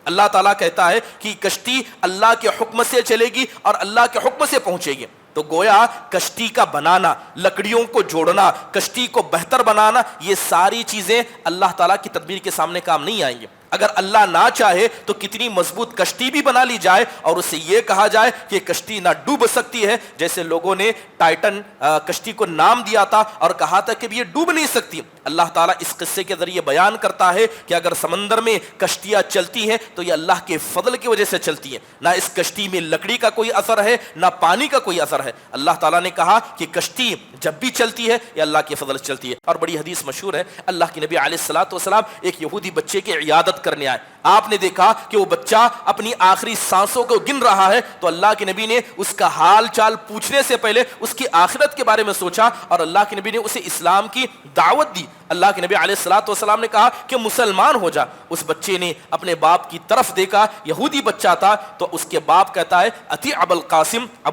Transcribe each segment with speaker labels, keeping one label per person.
Speaker 1: اللہ تعالیٰ کہتا ہے کہ کشتی اللہ کے حکم سے چلے گی اور اللہ کے حکم سے پہنچے گی. تو گویا کشتی کا بنانا، لکڑیوں کو جوڑنا، کشتی کو بہتر بنانا، یہ ساری چیزیں اللہ تعالیٰ کی تدبیر کے سامنے کام نہیں آئیں گی. اگر اللہ نہ چاہے تو کتنی مضبوط کشتی بھی بنا لی جائے اور اسے یہ کہا جائے کہ کشتی نہ ڈوب سکتی ہے، جیسے لوگوں نے ٹائٹن کشتی کو نام دیا تھا اور کہا تھا کہ یہ ڈوب نہیں سکتی. اللہ تعالیٰ اس قصے کے ذریعے بیان کرتا ہے کہ اگر سمندر میں کشتیاں چلتی ہیں تو یہ اللہ کے فضل کی وجہ سے چلتی ہیں. نہ اس کشتی میں لکڑی کا کوئی اثر ہے، نہ پانی کا کوئی اثر ہے. اللہ تعالیٰ نے کہا کہ کشتی جب بھی چلتی ہے یہ اللہ کے فضل سے چلتی ہے. اور بڑی حدیث مشہور ہے، اللہ کے نبی علیہ الصلوۃ والسلام ایک یہودی بچے کی عیادت کرنے آئے. آپ نے دیکھا کہ وہ بچہ اپنی آخری سانسوں کو گن رہا ہے، تو اللہ کے نبی نے اس کا حال چال پوچھنے سے پہلے اس کی آخرت کے بارے میں سوچا اور اللہ کے نبی نے اسے اسلام کی دعوت دی. اللہ کے نبی علیہ الصلوۃ والسلام نے کہا کہ مسلمان ہو جا. اس بچے نے اپنے باپ کی طرف دیکھا، یہودی بچہ تھا، تو اس کے باپ کہتا ہے اتی ابو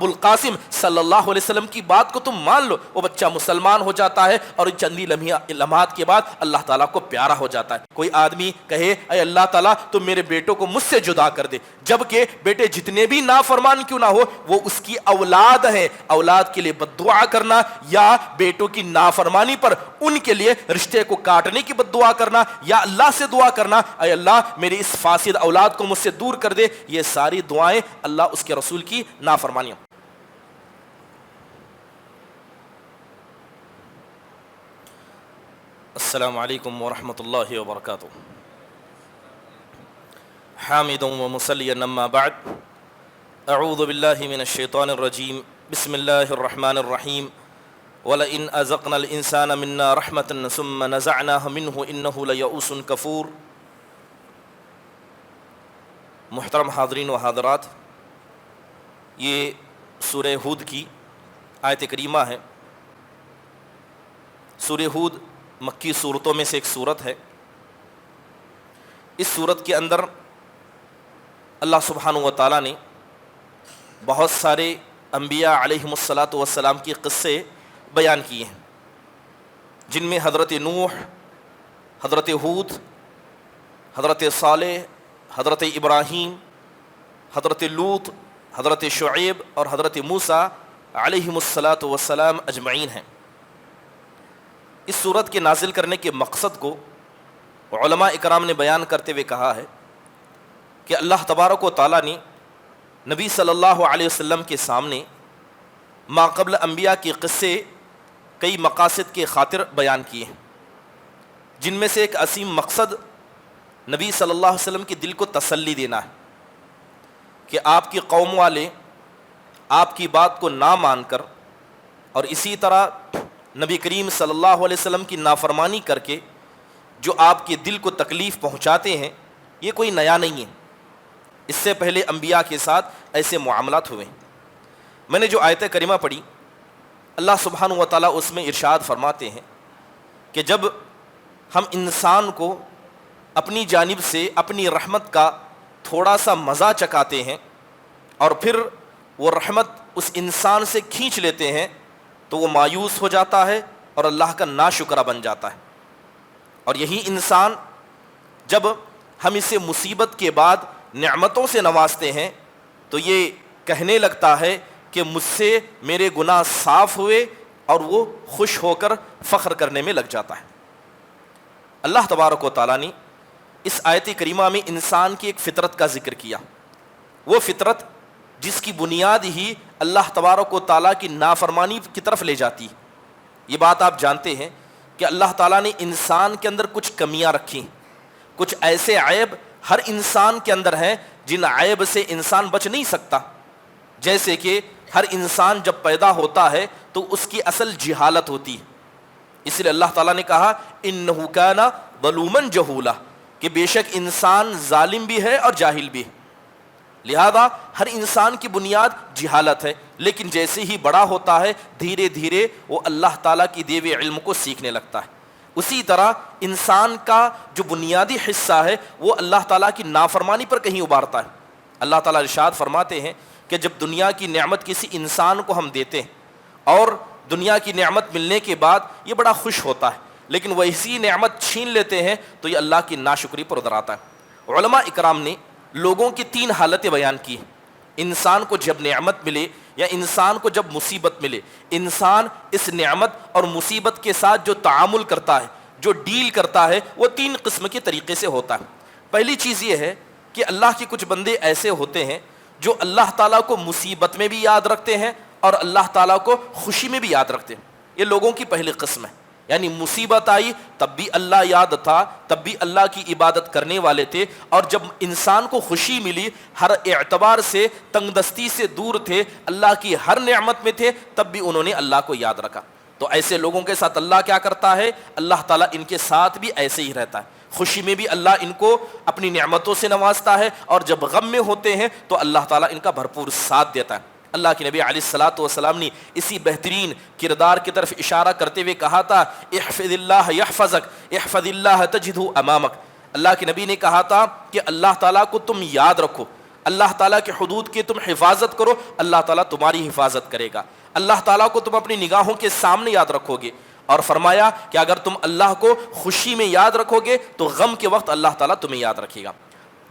Speaker 1: القاسم صلی اللہ علیہ وسلم کی بات کو تم مان لو. وہ بچہ مسلمان ہو جاتا ہے اور چندی لمحات کے بعد اللہ تعالیٰ کو پیارا ہو جاتا ہے. کوئی آدمی کہے اے اللہ تعالیٰ تم میرے بیٹوں کو مجھ سے جدا کر دے، جبکہ بیٹے جتنے بھی نافرمان کیوں نہ ہو وہ اس کی اولاد ہے. اولاد کے لیے بد دعا کرنا یا بیٹوں کی نافرمانی پر ان کے لیے رشتے کو کاٹنے کی بد دعا کرنا یا اللہ سے دعا کرنا اے اللہ میری اس فاسد اولاد کو مجھ سے دور کر دے، یہ ساری دعائیں اللہ اس کے رسول کی نافرمانیاں. السلام علیکم ورحمۃ اللہ وبرکاتہ. حامد و مصلیا اما بعد، اعوذ باللہ من الشیطان الرجیم، بسم اللہ الرحمن الرحیم. وَلَئِنْ أَذَقْنَا الْإِنسَانَ مِنَّا رَحْمَةً ثُمَّ نَزَعْنَاهَا مِنْهُ إِنَّهُ لَيَئُوسٌ كَفُورٌ. محترم حاضرین و حاضرات، یہ سورہ ہود کی آیت کریمہ ہے. سورہ ہود مکی صورتوں میں سے ایک صورت ہے. اس صورت کے اندر اللہ سبحانہ و تعالیٰ نے بہت سارے انبیاء علیہم الصلاۃ والسلام کے قصے بیان کیے ہیں، جن میں حضرت نوح، حضرت ہود، حضرت صالح، حضرت ابراہیم، حضرت لوط، حضرت شعیب اور حضرت موسیٰ علیہم الصلاۃ والسلام اجمعین ہیں. اس صورت کے نازل کرنے کے مقصد کو علماء اکرام نے بیان کرتے ہوئے کہا ہے کہ اللہ تبارک و تعالیٰ نے نبی صلی اللہ علیہ وسلم کے سامنے ما قبل انبیاء کے قصے کئی مقاصد کے خاطر بیان کیے ہیں، جن میں سے ایک عظیم مقصد نبی صلی اللہ علیہ وسلم کے دل کو تسلی دینا ہے کہ آپ کی قوم والے آپ کی بات کو نہ مان کر اور اسی طرح نبی کریم صلی اللہ علیہ وسلم کی نافرمانی کر کے جو آپ کے دل کو تکلیف پہنچاتے ہیں، یہ کوئی نیا نہیں ہے. اس سے پہلے انبیاء کے ساتھ ایسے معاملات ہوئے. میں نے جو آیت کریمہ پڑھی، اللہ سبحانہ و تعالیٰ اس میں ارشاد فرماتے ہیں کہ جب ہم انسان کو اپنی جانب سے اپنی رحمت کا تھوڑا سا مزہ چکاتے ہیں اور پھر وہ رحمت اس انسان سے کھینچ لیتے ہیں تو وہ مایوس ہو جاتا ہے اور اللہ کا ناشکرہ بن جاتا ہے. اور یہی انسان جب ہم اسے مصیبت کے بعد نعمتوں سے نوازتے ہیں تو یہ کہنے لگتا ہے کہ مجھ سے میرے گناہ صاف ہوئے اور وہ خوش ہو کر فخر کرنے میں لگ جاتا ہے. اللہ تبارک و تعالیٰ نے اس آیت کریمہ میں انسان کی ایک فطرت کا ذکر کیا، وہ فطرت جس کی بنیاد ہی اللہ تبارک و تعالیٰ کی نافرمانی کی طرف لے جاتی. یہ بات آپ جانتے ہیں کہ اللہ تعالیٰ نے انسان کے اندر کچھ کمیاں رکھی، کچھ ایسے عیب ہر انسان کے اندر ہیں جن عیب سے انسان بچ نہیں سکتا. جیسے کہ ہر انسان جب پیدا ہوتا ہے تو اس کی اصل جہالت ہوتی ہے، اس لیے اللہ تعالیٰ نے کہا انہ کان ظلوما جہولا، کہ بے شک انسان ظالم بھی ہے اور جاہل بھی ہے. لہذا ہر انسان کی بنیاد جہالت ہے، لیکن جیسے ہی بڑا ہوتا ہے دھیرے دھیرے وہ اللہ تعالیٰ کی دیے ہوئے علم کو سیکھنے لگتا ہے. اسی طرح انسان کا جو بنیادی حصہ ہے وہ اللہ تعالیٰ کی نافرمانی پر کہیں ابھارتا ہے. اللہ تعالیٰ ارشاد فرماتے ہیں کہ جب دنیا کی نعمت کسی انسان کو ہم دیتے ہیں اور دنیا کی نعمت ملنے کے بعد یہ بڑا خوش ہوتا ہے، لیکن ویسی نعمت چھین لیتے ہیں تو یہ اللہ کی ناشکری پر اتر آتا ہے. علماء اکرام نے لوگوں کی 3 حالتیں بیان کی ہیں۔ انسان کو جب نعمت ملے یا انسان کو جب مصیبت ملے، انسان اس نعمت اور مصیبت کے ساتھ جو تعامل کرتا ہے، جو ڈیل کرتا ہے، وہ 3 قسم کے طریقے سے ہوتا ہے۔ پہلی چیز یہ ہے کہ اللہ کے کچھ بندے ایسے ہوتے ہیں جو اللہ تعالیٰ کو مصیبت میں بھی یاد رکھتے ہیں اور اللہ تعالیٰ کو خوشی میں بھی یاد رکھتے ہیں۔ یہ لوگوں کی پہلی قسم ہے، یعنی مصیبت آئی تب بھی اللہ یاد تھا، تب بھی اللہ کی عبادت کرنے والے تھے، اور جب انسان کو خوشی ملی ہر اعتبار سے تنگ دستی سے دور تھے، اللہ کی ہر نعمت میں تھے، تب بھی انہوں نے اللہ کو یاد رکھا۔ تو ایسے لوگوں کے ساتھ اللہ کیا کرتا ہے؟ اللہ تعالیٰ ان کے ساتھ بھی ایسے ہی رہتا ہے۔ خوشی میں بھی اللہ ان کو اپنی نعمتوں سے نوازتا ہے، اور جب غم میں ہوتے ہیں تو اللہ تعالیٰ ان کا بھرپور ساتھ دیتا ہے۔ اللہ کے نبی علیہ الصلاۃ والسلام نے اسی بہترین کردار کی طرف اشارہ کرتے ہوئے کہا تھا، احفظ اللہ یحفظک احفظ اللہ تجدہ امامک۔ اللہ کے نبی نے کہا تھا کہ اللہ تعالیٰ کو تم یاد رکھو، اللہ تعالیٰ کے حدود کی تم حفاظت کرو، اللہ تعالیٰ تمہاری حفاظت کرے گا۔ اللہ تعالیٰ کو تم اپنی نگاہوں کے سامنے یاد رکھو گے، اور فرمایا کہ اگر تم اللہ کو خوشی میں یاد رکھو گے تو غم کے وقت اللہ تعالیٰ تمہیں یاد رکھے گا۔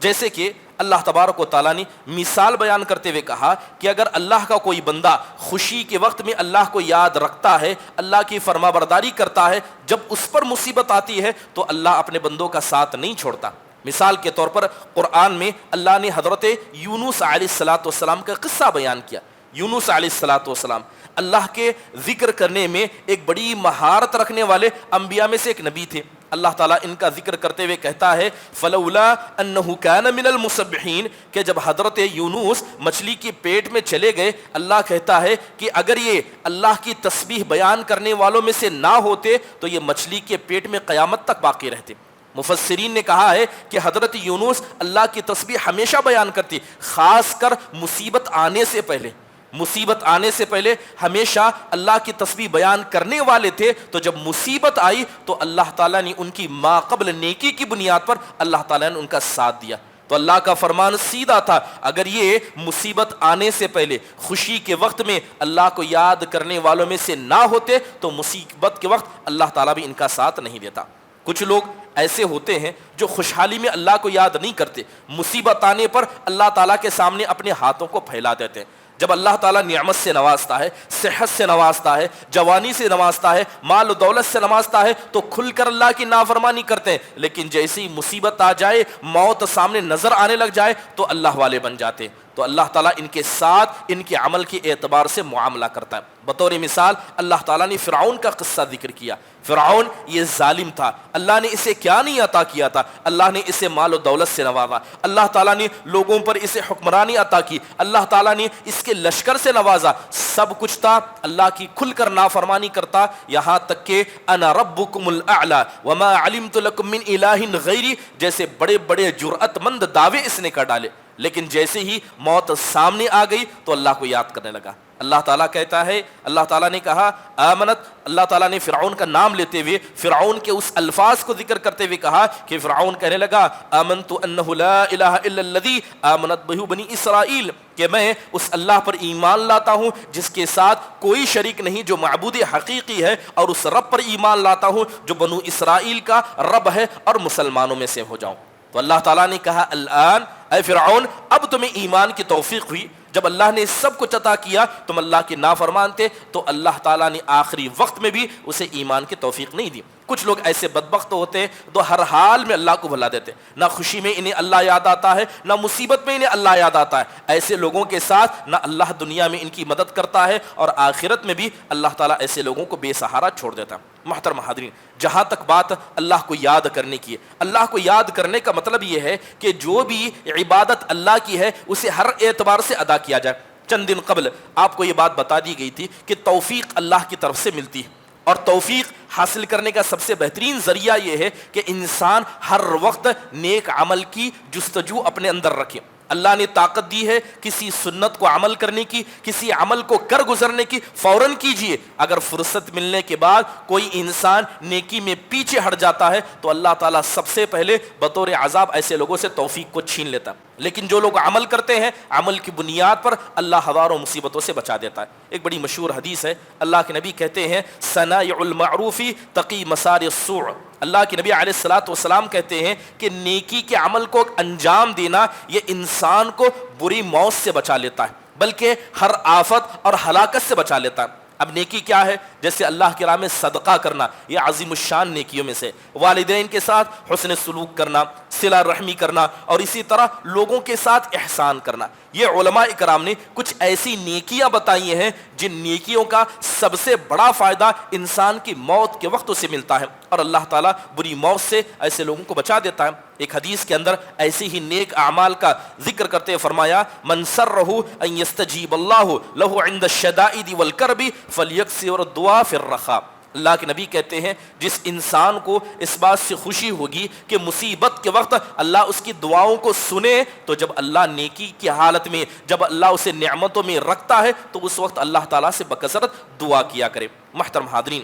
Speaker 1: جیسے کہ اللہ تبارک و تعالیٰ نے مثال بیان کرتے ہوئے کہا کہ اگر اللہ کا کوئی بندہ خوشی کے وقت میں اللہ کو یاد رکھتا ہے، اللہ کی فرما برداری کرتا ہے، جب اس پر مصیبت آتی ہے تو اللہ اپنے بندوں کا ساتھ نہیں چھوڑتا۔ مثال کے طور پر قرآن میں اللہ نے حضرت یونس علیہ الصلاۃ والسلام کا قصہ بیان کیا۔ یونس علیہ الصلاۃ والسلام اللہ کے ذکر کرنے میں ایک بڑی مہارت رکھنے والے انبیاء میں سے ایک نبی تھے۔ اللہ تعالیٰ ان کا ذکر کرتے ہوئے کہتا ہے، فلولا انہ کان من المسبحین، کہ جب حضرت یونس مچھلی کے پیٹ میں چلے گئے، اللہ کہتا ہے کہ اگر یہ اللہ کی تسبیح بیان کرنے والوں میں سے نہ ہوتے تو یہ مچھلی کے پیٹ میں قیامت تک باقی رہتے۔ مفسرین نے کہا ہے کہ حضرت یونس اللہ کی تسبیح ہمیشہ بیان کرتی، خاص کر مصیبت آنے سے پہلے۔ مصیبت آنے سے پہلے ہمیشہ اللہ کی تسبیح بیان کرنے والے تھے، تو جب مصیبت آئی تو اللہ تعالیٰ نے ان کی ما قبل نیکی کی بنیاد پر اللہ تعالیٰ نے ان کا ساتھ دیا۔ تو اللہ کا فرمان سیدھا تھا، اگر یہ مصیبت آنے سے پہلے خوشی کے وقت میں اللہ کو یاد کرنے والوں میں سے نہ ہوتے تو مصیبت کے وقت اللہ تعالیٰ بھی ان کا ساتھ نہیں دیتا۔ کچھ لوگ ایسے ہوتے ہیں جو خوشحالی میں اللہ کو یاد نہیں کرتے، مصیبت آنے پر اللہ تعالیٰ کے سامنے اپنے ہاتھوں کو پھیلا دیتے ہیں۔ جب اللہ تعالیٰ نعمت سے نوازتا ہے، صحت سے نوازتا ہے، جوانی سے نوازتا ہے، مال و دولت سے نوازتا ہے، تو کھل کر اللہ کی نافرمانی کرتے ہیں، لیکن جیسے ہی مصیبت آ جائے، موت سامنے نظر آنے لگ جائے تو اللہ والے بن جاتے ہیں۔ تو اللہ تعالیٰ ان کے ساتھ ان کے عمل کے اعتبار سے معاملہ کرتا ہے۔ بطور مثال اللہ تعالیٰ نے فرعون کا قصہ ذکر کیا۔ فرعون یہ ظالم تھا، اللہ نے اسے کیا نہیں عطا کیا تھا؟ اللہ نے اسے مال و دولت سے نوازا، اللہ تعالیٰ نے لوگوں پر اسے حکمرانی عطا کی، اللہ تعالیٰ نے اس کے لشکر سے نوازا، سب کچھ تھا، اللہ کی کھل کر نافرمانی کرتا، یہاں تک کہ انا ربکم الاعلی وما علمت لکم من الہ غیری جیسے بڑے بڑے جرأت مند دعوے اس نے کر ڈالے، لیکن جیسے ہی موت سامنے آ گئی تو اللہ کو یاد کرنے لگا۔ اللہ تعالیٰ کہتا ہے، اللہ تعالیٰ نے کہا آمنت، اللہ تعالیٰ نے فرعون کا نام لیتے ہوئے فرعون کے اس الفاظ کو ذکر کرتے ہوئے کہا کہ فرعون کہنے لگا آمنت انہ لا الہ الا الذی آمنت بہ بنی اسرائیل، کہ میں اس اللہ پر ایمان لاتا ہوں جس کے ساتھ کوئی شریک نہیں، جو معبود حقیقی ہے، اور اس رب پر ایمان لاتا ہوں جو بنو اسرائیل کا رب ہے، اور مسلمانوں میں سے ہو جاؤں۔ تو اللہ تعالیٰ نے کہا الآن اے فرعون، اب تمہیں ایمان کی توفیق ہوئی۔ جب اللہ نے سب کچھ عطا کیا تم اللہ کے نافرمان تھے، تو اللہ تعالیٰ نے آخری وقت میں بھی اسے ایمان کی توفیق نہیں دی۔ کچھ لوگ ایسے بدبخت ہوتے ہیں تو ہر حال میں اللہ کو بھلا دیتے، نہ خوشی میں انہیں اللہ یاد آتا ہے، نہ مصیبت میں انہیں اللہ یاد آتا ہے۔ ایسے لوگوں کے ساتھ نہ اللہ دنیا میں ان کی مدد کرتا ہے، اور آخرت میں بھی اللہ تعالیٰ ایسے لوگوں کو بے سہارا چھوڑ دیتا ہے۔ محترم حاضرین، جہاں تک بات اللہ کو یاد کرنے کی ہے، اللہ کو یاد کرنے کا مطلب یہ ہے کہ جو بھی عبادت اللہ کی ہے اسے ہر اعتبار سے ادا کیا جائے۔ چند دن قبل آپ کو یہ بات بتا دی گئی تھی کہ توفیق اللہ کی طرف سے ملتی ہے، اور توفیق حاصل کرنے کا سب سے بہترین ذریعہ یہ ہے کہ انسان ہر وقت نیک عمل کی جستجو اپنے اندر رکھے۔ اللہ نے طاقت دی ہے کسی سنت کو عمل کرنے کی، کسی عمل کو کر گزرنے کی، فوراً کیجئے۔ اگر فرصت ملنے کے بعد کوئی انسان نیکی میں پیچھے ہٹ جاتا ہے تو اللہ تعالیٰ سب سے پہلے بطور عذاب ایسے لوگوں سے توفیق کو چھین لیتا ہے۔ لیکن جو لوگ عمل کرتے ہیں عمل کی بنیاد پر اللہ ہزاروں مصیبتوں سے بچا دیتا ہے۔ ایک بڑی مشہور حدیث ہے، اللہ کے نبی کہتے ہیں صنائع المعروف تقی مسار السوء، اللہ کے نبی علیہ الصلوۃ والسلام کہتے ہیں کہ نیکی کے عمل کو انجام دینا یہ انسان کو بری موت سے بچا لیتا ہے، بلکہ ہر آفت اور ہلاکت سے بچا لیتا ہے۔ اب نیکی کیا ہے؟ جیسے اللہ کی راہ میں صدقہ کرنا، یہ عظیم الشان نیکیوں میں سے، والدین کے ساتھ حسن سلوک کرنا، صلہ رحمی کرنا، اور اسی طرح لوگوں کے ساتھ احسان کرنا۔ یہ علماء اکرام نے کچھ ایسی نیکیاں بتائی ہیں جن نیکیوں کا سب سے بڑا فائدہ انسان کی موت کے وقت اسے ملتا ہے، اور اللہ تعالیٰ بری موت سے ایسے لوگوں کو بچا دیتا ہے۔ ایک حدیث کے اندر ایسے ہی نیک اعمال کا ذکر کرتے فرمایا من سرہ ان یستجیب اللہ لہ عند الشدائد والکرب فلیکثر الدعاء فی الرخاء، اللہ کے نبی کہتے ہیں جس انسان کو اس بات سے خوشی ہوگی کہ مصیبت کے وقت اللہ اس کی دعاؤں کو سنے، تو جب اللہ نیکی کی حالت میں، جب اللہ اسے نعمتوں میں رکھتا ہے تو اس وقت اللہ تعالیٰ سے بکثرت دعا کیا کرے۔ محترم حاضرین،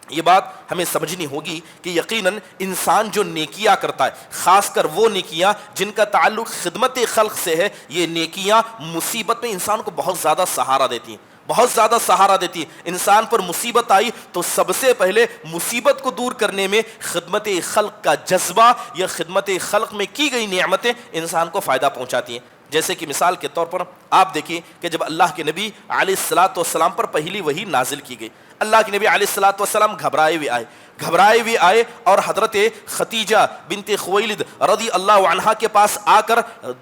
Speaker 1: یہ بات ہمیں سمجھنی ہوگی کہ یقیناً انسان جو نیکیاں کرتا ہے، خاص کر وہ نیکیاں جن کا تعلق خدمت خلق سے ہے، یہ نیکیاں مصیبت میں انسان کو بہت زیادہ سہارا دیتی ہیں، بہت زیادہ سہارا دیتی ہے۔ انسان پر مصیبت آئی تو سب سے پہلے مصیبت کو دور کرنے میں خدمت خلق کا جذبہ یا خدمت خلق میں کی گئی نعمتیں انسان کو فائدہ پہنچاتی ہیں۔ جیسے کہ مثال کے طور پر آپ دیکھیں کہ جب اللہ کے نبی علیہ الصلوۃ والسلام پر پہلی وحی نازل کی گئی، اللہ کے نبی علیہ الصلوۃ والسلام گھبرائے ہوئے آئے اور حضرت خدیجہ بنت خویلد رضی اللہ عنہا کے پاس آ کر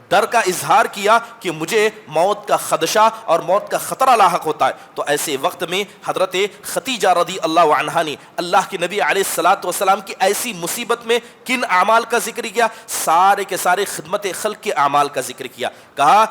Speaker 1: ڈر کا اظہار کیا کہ مجھے موت کا خدشہ اور موت کا خطرہ لاحق ہوتا ہے۔ تو ایسے وقت میں حضرت خدیجہ رضی اللہ عنہا نے اللہ کے نبی علیہ الصلوۃ والسلام کی ایسی مصیبت میں کن اعمال کا ذکر کیا؟ سارے کے سارے خدمت خلق کے اعمال کا ذکر کیا۔ کہا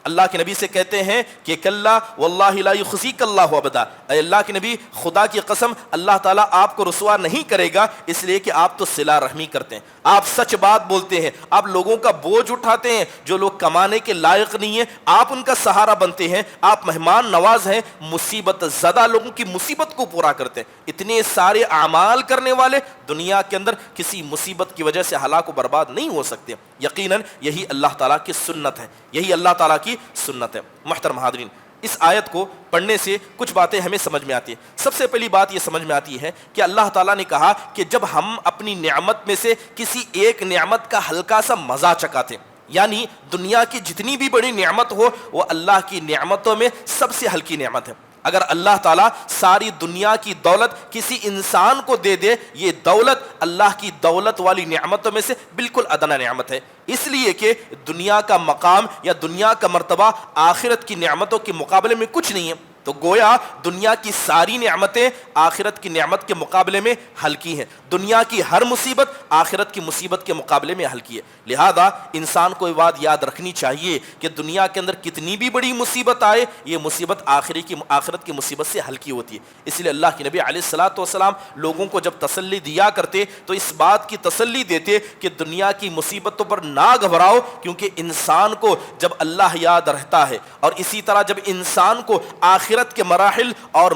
Speaker 1: اللہ کے نبی سے کہتے ہیں کہ کلا واللہ لا یخزیک اللہ ابدا، اے اللہ کے نبی خدا کی قسم اللہ تعالیٰ آپ کو رسوا نہیں کرے گا، اس لیے کہ آپ تو صلہ رحمی کرتے ہیں، آپ سچ بات بولتے ہیں، آپ لوگوں کا بوجھ اٹھاتے ہیں، جو لوگ کمانے کے لائق نہیں ہیں آپ ان کا سہارا بنتے ہیں، آپ مہمان نواز ہیں، مصیبت زدہ لوگوں کی مصیبت کو پورا کرتے ہیں۔ اتنے سارے اعمال کرنے والے دنیا کے اندر کسی مصیبت کی وجہ سے ہلاک و برباد نہیں ہو سکتے۔ یقیناً یہی اللہ تعالیٰ کی سنت ہے، یہی اللہ تعالیٰ کی سنت ہے۔ محترم حاضرین، اس آیت کو پڑھنے سے کچھ باتیں ہمیں سمجھ میں آتی ہیں۔ سب سے پہلی بات یہ سمجھ میں آتی ہے کہ اللہ تعالیٰ نے کہا کہ جب ہم اپنی نعمت میں سے کسی ایک نعمت کا ہلکا سا مزہ چکھاتے ہیں، یعنی دنیا کی جتنی بھی بڑی نعمت ہو وہ اللہ کی نعمتوں میں سب سے ہلکی نعمت ہے۔ اگر اللہ تعالیٰ ساری دنیا کی دولت کسی انسان کو دے دے، یہ دولت اللہ کی دولت والی نعمتوں میں سے بالکل ادنا نعمت ہے، اس لیے کہ دنیا کا مقام یا دنیا کا مرتبہ آخرت کی نعمتوں کے مقابلے میں کچھ نہیں ہے۔ تو گویا دنیا کی ساری نعمتیں آخرت کی نعمت کے مقابلے میں ہلکی ہیں، دنیا کی ہر مصیبت آخرت کی مصیبت کے مقابلے میں ہلکی ہے۔ لہذا انسان کو یہ بات یاد رکھنی چاہیے کہ دنیا کے اندر کتنی بھی بڑی مصیبت آئے، یہ مصیبت آخرت کی مصیبت سے ہلکی ہوتی ہے۔ اس لیے اللہ کے نبی علیہ الصلوۃ والسلام لوگوں کو جب تسلی دیا کرتے تو اس بات کی تسلی دیتے کہ دنیا کی مصیبتوں پر نہ گھبراؤ، کیونکہ انسان کو جب اللہ یاد رہتا ہے، اور اسی طرح جب انسان کو آخرت کے مراحل اور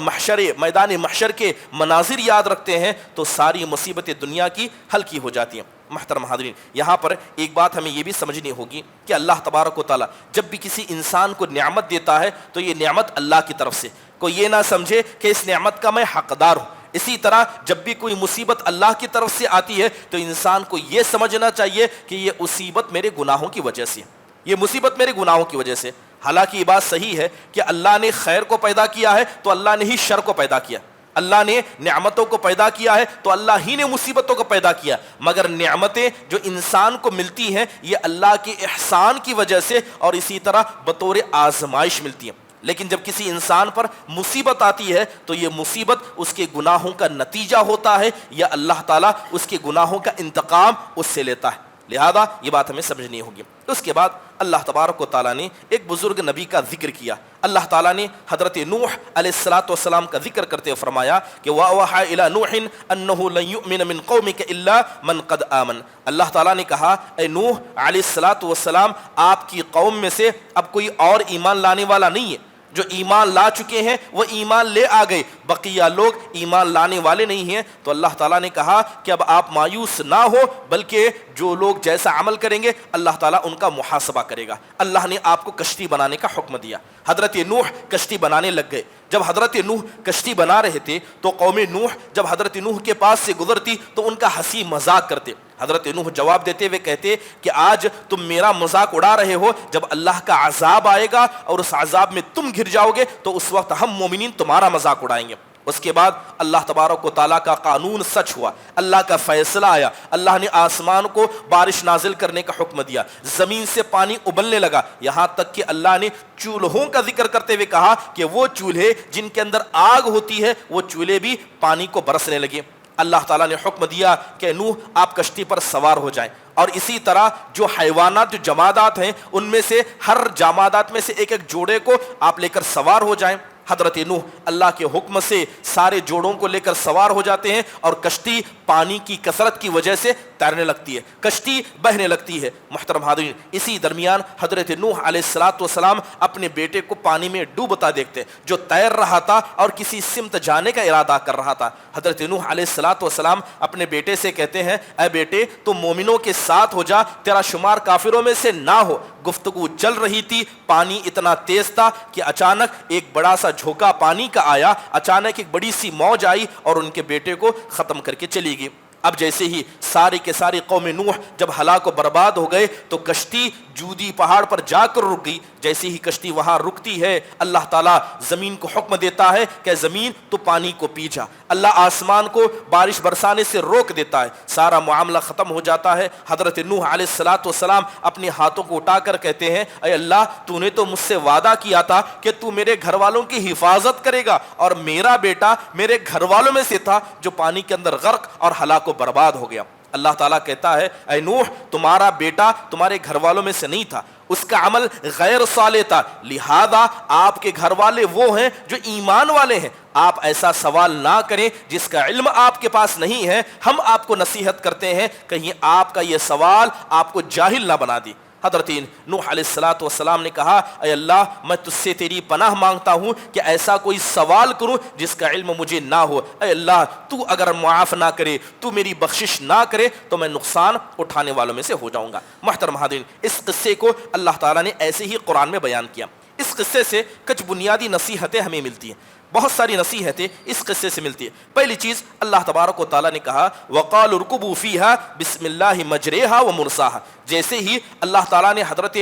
Speaker 1: میدان محشر کے مناظر یاد رکھتے ہیں تو ساری مصیبتیں دنیا کی ہلکی ہو جاتی ہیں۔ محترم حاضرین، یہاں پر ایک بات ہمیں یہ بھی سمجھنی ہوگی کہ اللہ تبارک و تعالیٰ جب بھی کسی انسان کو نعمت دیتا ہے تو یہ نعمت اللہ کی طرف سے، کوئی یہ نہ سمجھے کہ اس نعمت کا میں حقدار ہوں۔ اسی طرح جب بھی کوئی مصیبت اللہ کی طرف سے آتی ہے تو انسان کو یہ سمجھنا چاہیے کہ یہ مصیبت میرے گناہوں کی وجہ سے، یہ مصیبت میرے گناہوں کی وجہ سے۔ حالانکہ یہ بات صحیح ہے کہ اللہ نے خیر کو پیدا کیا ہے تو اللہ نے ہی شر کو پیدا کیا، اللہ نے نعمتوں کو پیدا کیا ہے تو اللہ ہی نے مصیبتوں کو پیدا کیا، مگر نعمتیں جو انسان کو ملتی ہیں یہ اللہ کے احسان کی وجہ سے اور اسی طرح بطور آزمائش ملتی ہیں۔ لیکن جب کسی انسان پر مصیبت آتی ہے تو یہ مصیبت اس کے گناہوں کا نتیجہ ہوتا ہے یا اللہ تعالیٰ اس کے گناہوں کا انتقام اس سے لیتا ہے۔ لہذا یہ بات ہمیں سمجھنی ہوگی۔ اس کے بعد اللہ تبارک و تعالیٰ نے ایک بزرگ نبی کا ذکر کیا۔ اللہ تعالیٰ نے حضرت نوح علیہ الصلوۃ والسلام کا ذکر کرتے ہوئے فرمایا کہ وَأَوْحَىٰ إِلَىٰ نُوحٍ أَنَّهُ لَن يُؤْمِنَ مِن قَوْمِكَ إِلَّا مَن قَدْ آمَنَ۔ اللہ تعالیٰ نے کہا اے نوح علیہ الصلوۃ والسلام، آپ کی قوم میں سے اب کوئی اور ایمان لانے والا نہیں ہے، جو ایمان لا چکے ہیں وہ ایمان لے آ گئے، بقیہ لوگ ایمان لانے والے نہیں ہیں، تو اللہ تعالیٰ نے کہا کہ اب آپ مایوس نہ ہو، بلکہ جو لوگ جیسا عمل کریں گے اللہ تعالیٰ ان کا محاسبہ کرے گا۔ اللہ نے آپ کو کشتی بنانے کا حکم دیا، حضرت نوح کشتی بنانے لگ گئے۔ جب حضرت نوح کشتی بنا رہے تھے تو قوم نوح جب حضرت نوح کے پاس سے گزرتی تو ان کا ہنسی مذاق کرتے۔ حضرت نوح جواب دیتے ہوئے کہتے کہ آج تم میرا مذاق اڑا رہے ہو، جب اللہ کا عذاب آئے گا اور اس عذاب میں تم گر جاؤ گے تو اس وقت ہم مومنین تمہارا مذاق اڑائیں گے۔ اس کے بعد اللہ تبارک و تعالیٰ کا قانون سچ ہوا، اللہ کا فیصلہ آیا، اللہ نے آسمان کو بارش نازل کرنے کا حکم دیا، زمین سے پانی ابلنے لگا، یہاں تک کہ اللہ نے چولہوں کا ذکر کرتے ہوئے کہا کہ وہ چولہے جن کے اندر آگ ہوتی ہے وہ چولہے بھی پانی کو برسنے لگے۔ اللہ تعالیٰ نے حکم دیا کہ نوح آپ کشتی پر سوار ہو جائیں، اور اسی طرح جو حیوانات جو جمادات ہیں ان میں سے ہر جمادات میں سے ایک ایک جوڑے کو آپ لے کر سوار ہو جائیں۔ حضرت نوح اللہ کے حکم سے سارے جوڑوں کو لے کر سوار ہو جاتے ہیں اور کشتی پانی کی کثرت کی وجہ سے تیرنے لگتی ہے، کشتی بہنے لگتی ہے۔ محترم حاضرین، اسی درمیان حضرت نوح علیہ السلام اپنے بیٹے کو پانی میں ڈوبتا دیکھتے، جو تیر رہا تھا اور کسی سمت جانے کا ارادہ کر رہا تھا۔ حضرت نوح علیہ السلام اپنے بیٹے سے کہتے ہیں، اے بیٹے تو مومنوں کے ساتھ ہو جا، تیرا شمار کافروں میں سے نہ ہو۔ گفتگو چل رہی تھی، پانی اتنا تیز تھا کہ اچانک ایک بڑا سا جھونکا پانی کا آیا، اچانک ایک بڑی سی موج آئی اور ان کے بیٹے کو ختم کر کے چلی گئی۔ اب جیسے ہی ساری کے ساری قوم نوح جب ہلاک و برباد ہو گئے تو کشتی جودی پہاڑ پر جا کر رک گئی۔ جیسے ہی کشتی وہاں رکتی ہے اللہ تعالیٰ زمین کو حکم دیتا ہے کہ زمین تو پانی کو پی جا، اللہ آسمان کو بارش برسانے سے روک دیتا ہے، سارا معاملہ ختم ہو جاتا ہے۔ حضرت نوح علیہ السلام اپنے ہاتھوں کو اٹھا کر کہتے ہیں، اے اللہ تو نے تو مجھ سے وعدہ کیا تھا کہ تو میرے گھر والوں کی حفاظت کرے گا، اور میرا بیٹا میرے گھر والوں میں سے تھا جو پانی کے اندر غرق اور ہلاک و برباد ہو گیا۔ اللہ تعالیٰ کہتا ہے، اے نوح تمہارا بیٹا تمہارے گھر والوں میں سے نہیں تھا، اس کا عمل غیر صالح تھا، لہذا آپ کے گھر والے وہ ہیں جو ایمان والے ہیں۔ آپ ایسا سوال نہ کریں جس کا علم آپ کے پاس نہیں ہے، ہم آپ کو نصیحت کرتے ہیں کہیں آپ کا یہ سوال آپ کو جاہل نہ بنا دے۔ حضرت نوح علیہ السلام نے کہا، اے اللہ میں تجھ سے تیری پناہ مانگتا ہوں کہ ایسا کوئی سوال کروں جس کا علم مجھے نہ ہو، اے اللہ تو اگر معاف نہ کرے، تو میری بخشش نہ کرے تو میں نقصان اٹھانے والوں میں سے ہو جاؤں گا۔ محترم حاضرین، اس قصے کو اللہ تعالیٰ نے ایسے ہی قرآن میں بیان کیا۔ اس قصے سے کچھ بنیادی نصیحتیں ہمیں ملتی ہیں، بہت ساری نصیحتیں اس قصے سے ملتی ہے۔ پہلی چیز اللہ تبارک و تعالیٰ نے کہا، وَقَالُوا ارْكُبُوا فِيهَا بِسْمِ اللَّهِ مَجْرَيْهَا وَمُرْسَاهَا۔ جیسے ہی اللہ تعالیٰ نے حضرت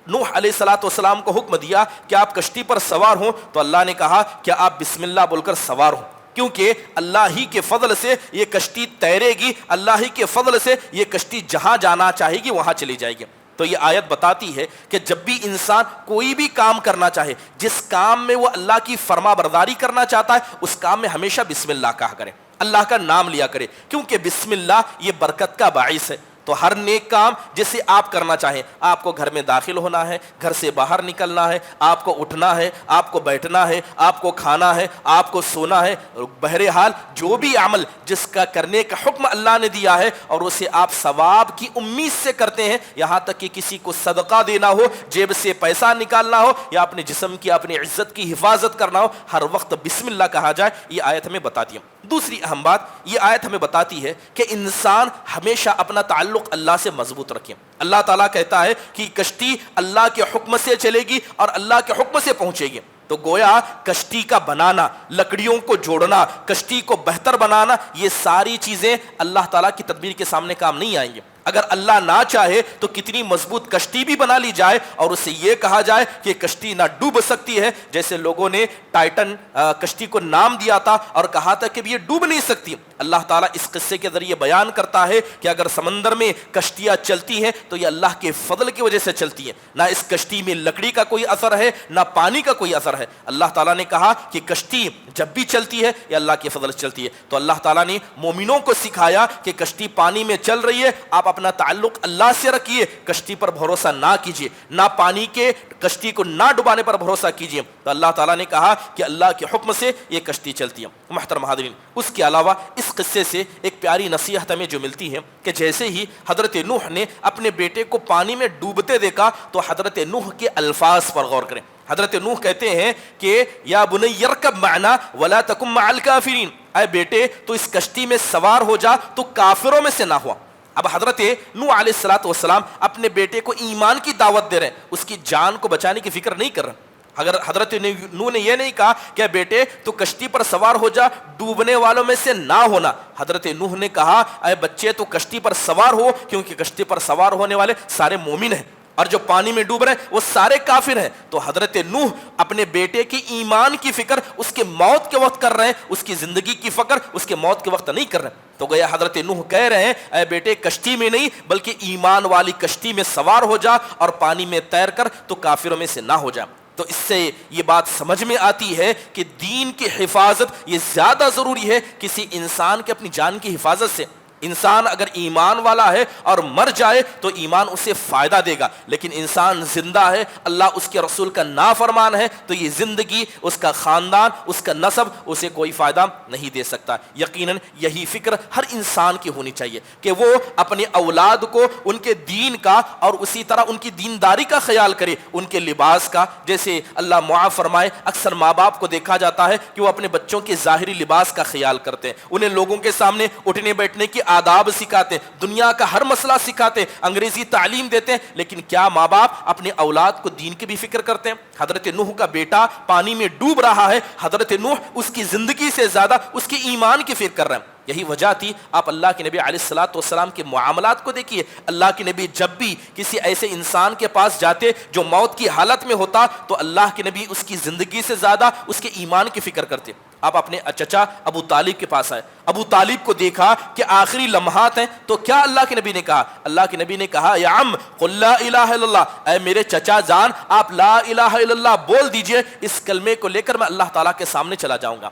Speaker 1: نوح علیہ السلام کو حکم دیا کہ آپ کشتی پر سوار ہوں تو اللہ نے کہا کہ آپ بسم اللہ بول کر سوار ہوں، کیونکہ اللہ ہی کے فضل سے یہ کشتی تیرے گی، اللہ ہی کے فضل سے یہ کشتی جہاں جانا چاہے گی وہاں چلی جائے گی۔ تو یہ آیت بتاتی ہے کہ جب بھی انسان کوئی بھی کام کرنا چاہے، جس کام میں وہ اللہ کی فرما برداری کرنا چاہتا ہے، اس کام میں ہمیشہ بسم اللہ کہا کرے، اللہ کا نام لیا کرے، کیونکہ بسم اللہ یہ برکت کا باعث ہے۔ تو ہر نیک کام جسے آپ کرنا چاہیں، آپ کو گھر میں داخل ہونا ہے، گھر سے باہر نکلنا ہے، آپ کو اٹھنا ہے، آپ کو بیٹھنا ہے، آپ کو کھانا ہے، آپ کو سونا ہے، بہرحال جو بھی عمل جس کا کرنے کا حکم اللہ نے دیا ہے اور اسے آپ ثواب کی امید سے کرتے ہیں، یہاں تک کہ کسی کو صدقہ دینا ہو، جیب سے پیسہ نکالنا ہو، یا اپنے جسم کی اپنی عزت کی حفاظت کرنا ہو، ہر وقت بسم اللہ کہا جائے، یہ آیت ہمیں بتاتی ہے۔ دوسری اہم بات یہ آیت ہمیں بتاتی ہے کہ انسان ہمیشہ اپنا تعلق اللہ سے مضبوط رکھے۔ اللہ تعالیٰ کہتا ہے کہ کشتی اللہ کے حکم سے چلے گی اور اللہ کے حکم سے پہنچے گی۔ تو گویا کشتی کا بنانا، لکڑیوں کو جوڑنا، کشتی کو بہتر بنانا، یہ ساری چیزیں اللہ تعالیٰ کی تدبیر کے سامنے کام نہیں آئیں گے۔ اگر اللہ نہ چاہے تو کتنی مضبوط کشتی بھی بنا لی جائے اور اسے یہ کہا جائے کہ کشتی نہ ڈوب سکتی ہے، جیسے لوگوں نے ٹائٹن کشتی کو نام دیا تھا اور کہا تھا کہ یہ ڈوب نہیں سکتی۔ اللہ تعالیٰ اس قصے کے ذریعے بیان کرتا ہے کہ اگر سمندر میں کشتیاں چلتی ہیں تو یہ اللہ کے فضل کی وجہ سے چلتی ہیں، نہ اس کشتی میں لکڑی کا کوئی اثر ہے نہ پانی کا کوئی اثر ہے۔ اللہ تعالیٰ نے کہا کہ کشتی جب بھی چلتی ہے یہ اللہ کے فضل سے چلتی ہے۔ تو اللہ تعالیٰ نے مومنوں کو سکھایا کہ کشتی پانی میں چل رہی ہے، آپ اپنا تعلق اللہ سے رکھیے، کشتی پر بھروسہ نہ کیجیے، نہ پانی کے کشتی کو نہ ڈبانے پر بھروسہ کیجیے۔ تو اللہ تعالیٰ نے کہا کہ اللہ کے حکم سے یہ کشتی چلتی ہے۔ محترم حاضرین، اس کے علاوہ اس قصے سے ایک پیاری نصیحت ہمیں جو ملتی ہے کہ جیسے ہی حضرت نوح نے اپنے بیٹے کو پانی میں ڈوبتے دیکھا تو حضرت نوح کے الفاظ پر غور کریں۔ حضرت نوح کہتے ہیں کہ یا بنی یرکب معنا ولا تکن مع الکافرین، اے بیٹے تو اس کشتی میں سوار ہو جا، تو کافروں میں سے نہ ہوا۔ اب حضرت نوح علیہ السلام اپنے بیٹے کو ایمان کی دعوت دے رہے ہیں، اس کی جان کو بچانے کی فکر نہیں کر رہے۔ اگر حضرت نوح نے یہ نہیں کہا کہ بیٹے تو کشتی پر سوار ہو جا، ڈوبنے والوں میں سے نہ ہونا، حضرت نوح نے کہا اے بچے تو کشتی پر سوار ہو، کیونکہ کشتی پر سوار ہونے والے سارے مومن ہیں، اور جو پانی میں ڈوب رہے ہیں وہ سارے کافر ہیں۔ تو حضرت نوح اپنے بیٹے کی ایمان کی فکر اس کے موت کے وقت کر رہے ہیں، اس کی زندگی کی فکر اس کے موت کے وقت نہیں کر رہے ہیں۔ تو گیا حضرت نوح کہہ رہے ہیں اے بیٹے کشتی میں نہیں بلکہ ایمان والی کشتی میں سوار ہو جا، اور پانی میں تیر کر تو کافروں میں سے نہ ہو جا۔ تو اس سے یہ بات سمجھ میں آتی ہے کہ دین کی حفاظت یہ زیادہ ضروری ہے کسی انسان کے اپنی جان کی حفاظت سے۔ انسان اگر ایمان والا ہے اور مر جائے تو ایمان اسے فائدہ دے گا، لیکن انسان زندہ ہے، اللہ اس کے رسول کا نافرمان ہے، تو یہ زندگی، اس کا خاندان، اس کا نسب اسے کوئی فائدہ نہیں دے سکتا۔ یقیناً یہی فکر ہر انسان کی ہونی چاہیے کہ وہ اپنے اولاد کو ان کے دین کا اور اسی طرح ان کی دینداری کا خیال کرے، ان کے لباس کا۔ جیسے اللہ معاف فرمائے، اکثر ماں باپ کو دیکھا جاتا ہے کہ وہ اپنے بچوں کے ظاہری لباس کا خیال کرتے ہیں، انہیں لوگوں کے سامنے اٹھنے بیٹھنے کی آداب سکھاتے ہیں، دنیا کا ہر مسئلہ سکھاتے ہیں، انگریزی تعلیم دیتے ہیں، لیکن کیا ماں باپ اپنے اولاد کو دین کی بھی فکر کرتے ہیں؟ حضرت نوح کا بیٹا پانی میں ڈوب رہا ہے، حضرت نوح اس کی زندگی سے زیادہ اس کے ایمان کی فکر کر رہے ہیں۔ یہی وجہ تھی، آپ اللہ کے نبی علیہ السلام کے معاملات کو دیکھیے۔ اللہ کے نبی جب بھی کسی ایسے انسان کے پاس جاتے جو موت کی حالت میں ہوتا تو اللہ کے نبی اس کی زندگی سے زیادہ اس کے ایمان کی فکر کرتے۔ آپ اپنے چچا ابو طالب کے پاس آئے، ابو طالب کو دیکھا کہ آخری لمحات ہیں، تو کیا اللہ کے نبی نے کہا؟ اللہ کے نبی نے کہا یا عم قل لا الہ الا اللہ، اے میرے چچا جان آپ لا الہ الا اللہ بول دیجئے، اس کلمے کو لے کر میں اللہ تعالیٰ کے سامنے چلا جاؤں گا۔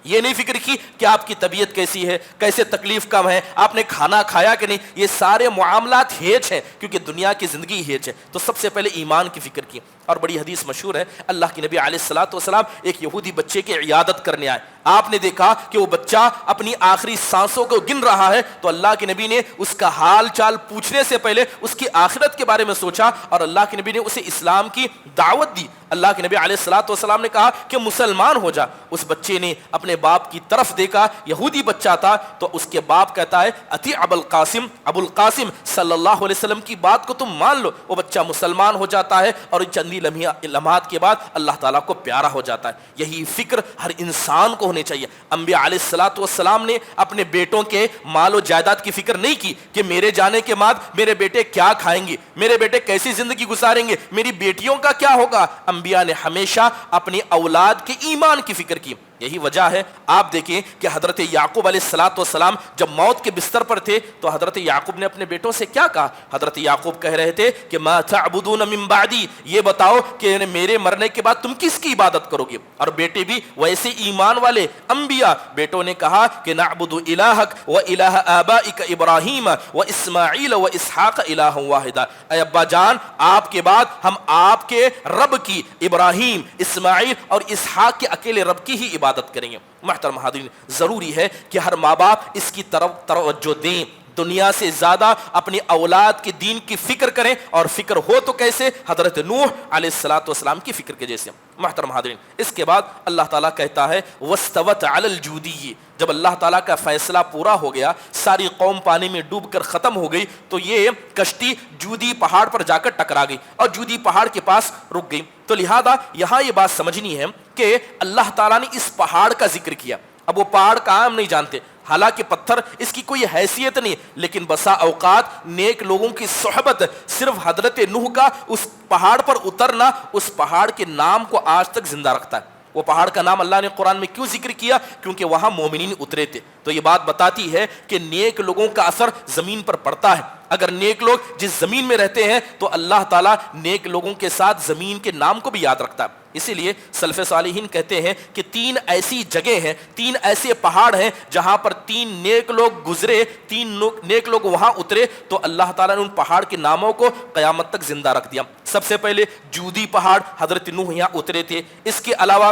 Speaker 1: یہ نہیں فکر کی کہ آپ کی طبیعت کیسی ہے، کیسے تکلیف کم ہے، آپ نے کھانا کھایا کہ نہیں، یہ سارے معاملات ہیچ ہیں، کیونکہ دنیا کی زندگی ہیچ ہے۔ تو سب سے پہلے ایمان کی فکر کی۔ اور بڑی حدیث مشہور ہے، اللہ کے نبی علیہ السلام ایک یہودی بچے کی عیادت کرنے آئے، آپ نے دیکھا کہ وہ بچہ اپنی آخری سانسوں کو گن رہا ہے، تو اللہ کے نبی نے اس کا حال چال پوچھنے سے پہلے اس کی آخرت کے بارے میں سوچا، اور اللہ کے نبی نے اسے اسلام کی دعوت دی۔ اللہ کے نبی علیہ السلام نے کہا کہ مسلمان ہو جا۔ اس بچے نے اپنے باپ کی طرف دیکھا، یہودی بچہ تھا، تو اس کے باپ کہتا ہے اتی ابو القاسم صلی اللہ علیہ وسلم کی بات کو تم مان لو۔ وہ بچہ مسلمان ہو جاتا ہے، اور چندی لمحات کے بعد اللہ تعالیٰ کو پیارا ہو جاتا ہے۔ یہی فکر ہر انسان کو ہونی چاہیے۔ انبیاء علیہ السلام نے اپنے بیٹوں کے مال و جائیداد کی فکر نہیں کی کہ میرے جانے کے بعد میرے بیٹے کیا کھائیں گے، میرے بیٹے کیسی زندگی گزاریں گے، میری بیٹیوں کا کیا ہوگا۔ انبیاء نے ہمیشہ اپنی اولاد کے ایمان کی فکر کی۔ یہی وجہ ہے، آپ دیکھیں کہ حضرت یعقوب علیہ السلام جب موت کے بستر پر تھے تو حضرت یعقوب نے اپنے بیٹوں سے کیا کہا؟ حضرت یعقوب کہہ رہے تھے کہ ما تعبدون من بعدی، یہ بتاؤ کہ میرے مرنے کے بعد تم کس کی عبادت کرو گے؟ اور بیٹے بھی ویسے ایمان والے انبیاء، بیٹوں نے کہا کہ نعبد الہک و الہ آبائک ابراہیم و اسماعیل و اسحاق الہ واحدہ، اے ابا جان آپ کے بعد ہم آپ کے رب کی، ابراہیم، اسماعیل اور اسحاق کے اکیلے رب کی ہی عبادت کریں گے۔ محترم حاضرین، ضروری ہے کہ ہر ماں باپ اس کی طرف توجہ دیں، دنیا سے زیادہ اپنی اولاد کے دین کی فکر کریں، اور فکر ہو تو کیسے؟ حضرت نوح علیہ السلام کی فکر کے جیسے۔ محترم حاضرین، اس کے بعد اللہ تعالیٰ کہتا ہے وَاسْتَوَتْ عَلَى الْجُودِيِّ، جب اللہ تعالیٰ کا فیصلہ پورا ہو گیا، ساری قوم پانی میں ڈوب کر ختم ہو گئی، تو یہ کشتی جودی پہاڑ پر جا کر ٹکرا گئی اور جودی پہاڑ کے پاس رک گئی۔ تو لہذا یہاں یہ بات سمجھنی ہے کہ اللہ تعالیٰ نے اس پہاڑ کا ذکر کیا۔ اب وہ پہاڑ کا ہم نہیں جانتے، حالانکہ پتھر اس کی کوئی حیثیت نہیں، لیکن بسا اوقات نیک لوگوں کی صحبت، صرف حضرت نوح کا اس پہاڑ پر اترنا اس پہاڑ کے نام کو آج تک زندہ رکھتا ہے۔ وہ پہاڑ کا نام اللہ نے قرآن میں کیوں ذکر کیا؟ کیونکہ وہاں مومنین اترے تھے۔ تو یہ بات بتاتی ہے کہ نیک لوگوں کا اثر زمین پر پڑتا ہے۔ اگر نیک لوگ جس زمین میں رہتے ہیں تو اللہ تعالیٰ نیک لوگوں کے ساتھ زمین کے نام کو بھی یاد رکھتا ہے۔ اسی لیے سلف صالحین کہتے ہیں کہ 3 ایسی جگہ ہیں، 3 ایسے پہاڑ ہیں جہاں پر 3 نیک لوگ گزرے، 3 نیک لوگ وہاں اترے، تو اللہ تعالیٰ نے ان پہاڑ کے ناموں کو قیامت تک زندہ رکھ دیا۔ سب سے پہلے جودی پہاڑ، حضرت نوح یہاں اترے تھے۔ اس کے علاوہ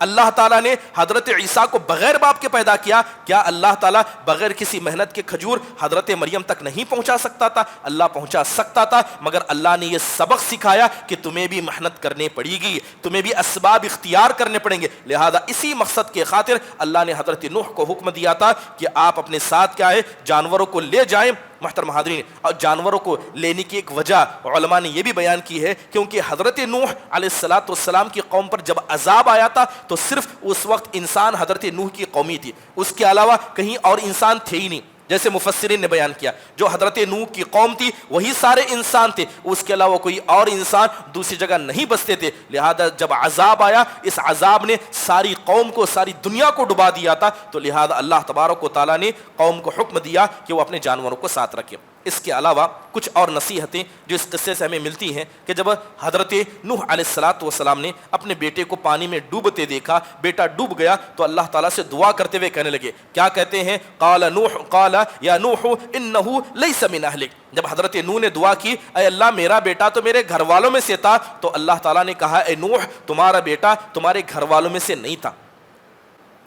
Speaker 1: اللہ تعالیٰ نے حضرت عیسیٰ کو بغیر باپ کے پیدا کیا. کیا اللہ تعالیٰ بغیر کسی محنت کے کھجور حضرت مریم تک نہیں پہنچا سکتا تھا؟ اللہ پہنچا سکتا تھا، مگر اللہ نے یہ سبق سکھایا کہ تمہیں بھی محنت کرنی پڑے گی، تمہیں بھی اسباب اختیار کرنے پڑیں گے. لہذا اسی مقصد کے خاطر اللہ نے حضرت نوح کو حکم دیا تھا کہ آپ اپنے ساتھ کیا ہے جانوروں کو لے جائیں. محترم حاضرین، اور جانوروں کو لینے کی ایک وجہ علماء نے یہ بھی بیان کی ہے کیونکہ حضرت نوح علیہ السلام کی قوم پر جب عذاب آیا تھا تو صرف اس وقت انسان حضرت نوح کی قومی تھی، اس کے علاوہ کہیں اور انسان تھے ہی نہیں. جیسے مفسرین نے بیان کیا جو حضرت نوح کی قوم تھی وہی سارے انسان تھے، اس کے علاوہ کوئی اور انسان دوسری جگہ نہیں بستے تھے. لہذا جب عذاب آیا اس عذاب نے ساری قوم کو ساری دنیا کو ڈبا دیا تھا، تو لہذا اللہ تبارک و تعالیٰ نے قوم کو حکم دیا کہ وہ اپنے جانوروں کو ساتھ رکھے. اس کے علاوہ کچھ اور نصیحتیں جو اس قصے سے ہمیں ملتی ہیں کہ جب حضرت نوح علیہ السلام نے اپنے بیٹے کو پانی میں ڈوبتے دیکھا، بیٹا ڈوب گیا، تو اللہ تعالیٰ سے دعا کرتے ہوئے کہنے لگے. کیا کہتے ہیں؟ قال یا نوح انہ لیس من اہلک. جب حضرت نوح نے دعا کی اے اللہ میرا بیٹا تو میرے گھر والوں میں سے تھا، تو اللہ تعالیٰ نے کہا اے نوح تمہارا بیٹا تمہارے گھر والوں میں سے نہیں تھا،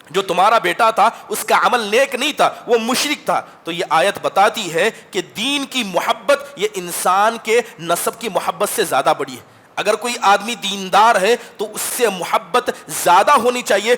Speaker 1: جو تمہارا بیٹا تھا اس کا عمل نیک نہیں تھا، وہ مشرک تھا. تو یہ آیت بتاتی ہے کہ دین کی محبت یہ انسان کے نسب کی محبت سے زیادہ بڑی ہے. اگر کوئی آدمی دیندار ہے تو اس سے محبت زیادہ ہونی چاہیے